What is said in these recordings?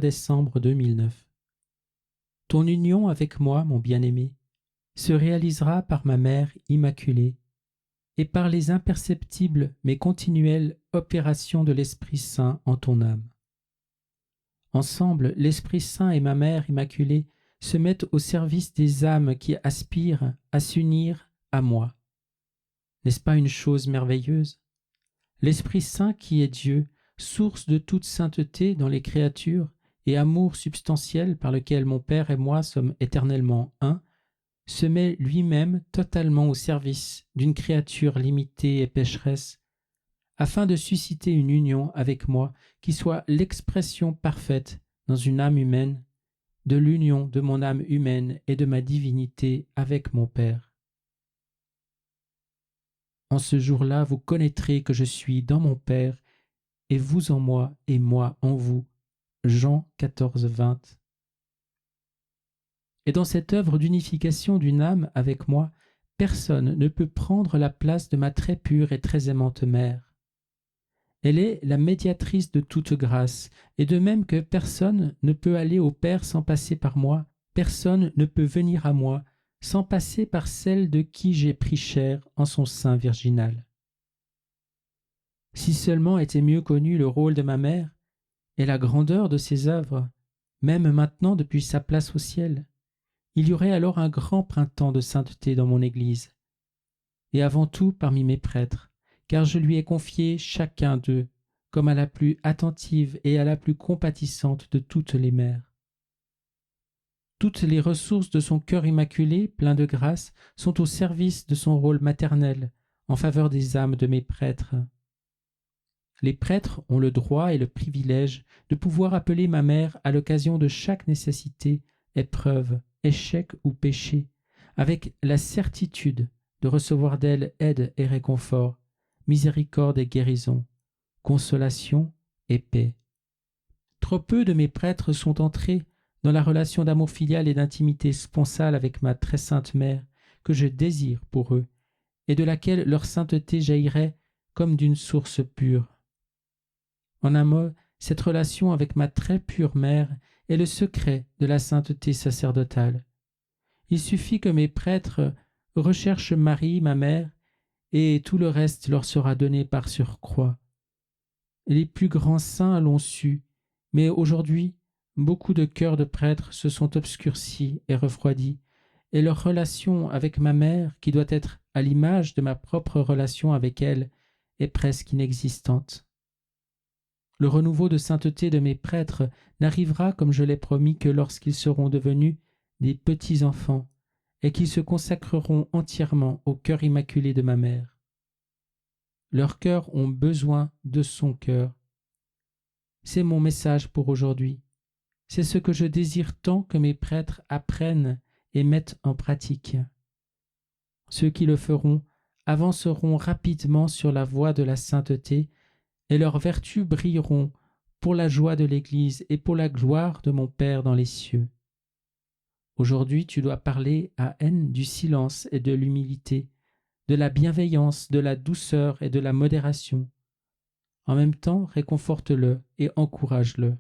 23 décembre 2009. Ton union avec moi, mon bien-aimé, se réalisera par ma mère immaculée et par les imperceptibles mais continuelles opérations de l'Esprit Saint en ton âme. Ensemble, l'Esprit Saint et ma mère immaculée se mettent au service des âmes qui aspirent à s'unir à moi. N'est-ce pas une chose merveilleuse? L'Esprit Saint qui est Dieu, source de toute sainteté dans les créatures et amour substantiel par lequel mon Père et moi sommes éternellement un, se met lui-même totalement au service d'une créature limitée et pécheresse, afin de susciter une union avec moi qui soit l'expression parfaite dans une âme humaine de l'union de mon âme humaine et de ma divinité avec mon Père. En ce jour-là, vous connaîtrez que je suis dans mon Père, et vous en moi, et moi en vous. Jean 14, 20. Et dans cette œuvre d'unification d'une âme avec moi, personne ne peut prendre la place de ma très pure et très aimante mère. Elle est la médiatrice de toute grâce, et de même que personne ne peut aller au Père sans passer par moi, personne ne peut venir à moi sans passer par celle de qui j'ai pris chair en son sein virginal. Si seulement était mieux connu le rôle de ma mère et la grandeur de ses œuvres, même maintenant depuis sa place au ciel, il y aurait alors un grand printemps de sainteté dans mon Église, et avant tout parmi mes prêtres, car je lui ai confié chacun d'eux comme à la plus attentive et à la plus compatissante de toutes les mères. Toutes les ressources de son cœur immaculé, plein de grâce, sont au service de son rôle maternel en faveur des âmes de mes prêtres. Les prêtres ont le droit et le privilège de pouvoir appeler ma mère à l'occasion de chaque nécessité, épreuve, échec ou péché, avec la certitude de recevoir d'elle aide et réconfort, miséricorde et guérison, consolation et paix. Trop peu de mes prêtres sont entrés dans la relation d'amour filial et d'intimité sponsale avec ma très sainte mère que je désire pour eux et de laquelle leur sainteté jaillirait comme d'une source pure. En un mot, cette relation avec ma très pure mère est le secret de la sainteté sacerdotale. Il suffit que mes prêtres recherchent Marie, ma mère, et tout le reste leur sera donné par surcroît. Les plus grands saints l'ont su, mais aujourd'hui, beaucoup de cœurs de prêtres se sont obscurcis et refroidis, et leur relation avec ma mère, qui doit être à l'image de ma propre relation avec elle, est presque inexistante. Le renouveau de sainteté de mes prêtres n'arrivera, comme je l'ai promis, que lorsqu'ils seront devenus des petits-enfants et qu'ils se consacreront entièrement au cœur immaculé de ma mère. Leurs cœurs ont besoin de son cœur. C'est mon message pour aujourd'hui. C'est ce que je désire tant que mes prêtres apprennent et mettent en pratique. Ceux qui le feront avanceront rapidement sur la voie de la sainteté et leurs vertus brilleront pour la joie de l'Église et pour la gloire de mon Père dans les cieux. Aujourd'hui, tu dois parler à N du silence et de l'humilité, de la bienveillance, de la douceur et de la modération. En même temps, réconforte-le et encourage-le.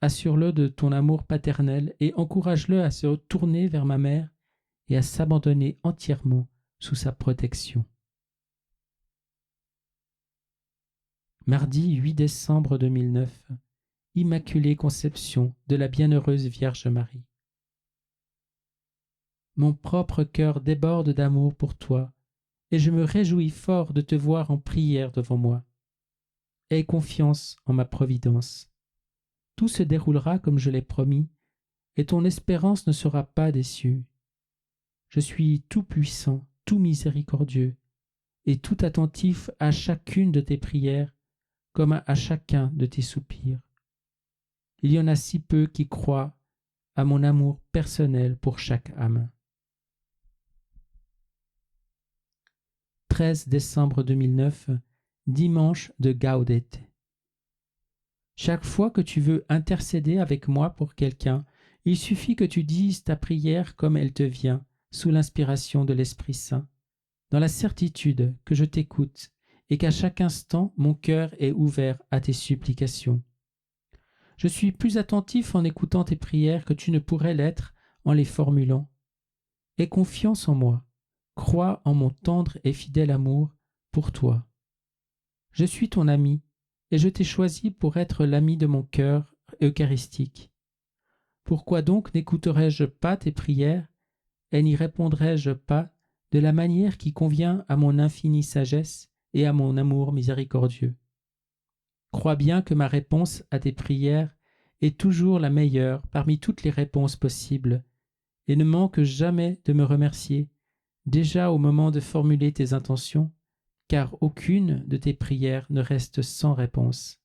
Assure-le de ton amour paternel et encourage-le à se tourner vers ma mère et à s'abandonner entièrement sous sa protection. Mardi 8 décembre 2009, Immaculée Conception de la Bienheureuse Vierge Marie. Mon propre cœur déborde d'amour pour toi, et je me réjouis fort de te voir en prière devant moi. Aie confiance en ma providence. Tout se déroulera comme je l'ai promis, et ton espérance ne sera pas déçue. Je suis tout puissant, tout miséricordieux, et tout attentif à chacune de tes prières, comme à chacun de tes soupirs. Il y en a si peu qui croient à mon amour personnel pour chaque âme. 13 décembre 2009, dimanche de Gaudete. Chaque fois que tu veux intercéder avec moi pour quelqu'un, il suffit que tu dises ta prière comme elle te vient, sous l'inspiration de l'Esprit Saint, dans la certitude que je t'écoute et qu'à chaque instant mon cœur est ouvert à tes supplications. Je suis plus attentif en écoutant tes prières que tu ne pourrais l'être en les formulant. Aie confiance en moi, crois en mon tendre et fidèle amour pour toi. Je suis ton ami, et je t'ai choisi pour être l'ami de mon cœur eucharistique. Pourquoi donc n'écouterais-je pas tes prières et n'y répondrais-je pas de la manière qui convient à mon infinie sagesse et à mon amour miséricordieux? Crois bien que ma réponse à tes prières est toujours la meilleure parmi toutes les réponses possibles, et ne manque jamais de me remercier, déjà au moment de formuler tes intentions, car aucune de tes prières ne reste sans réponse.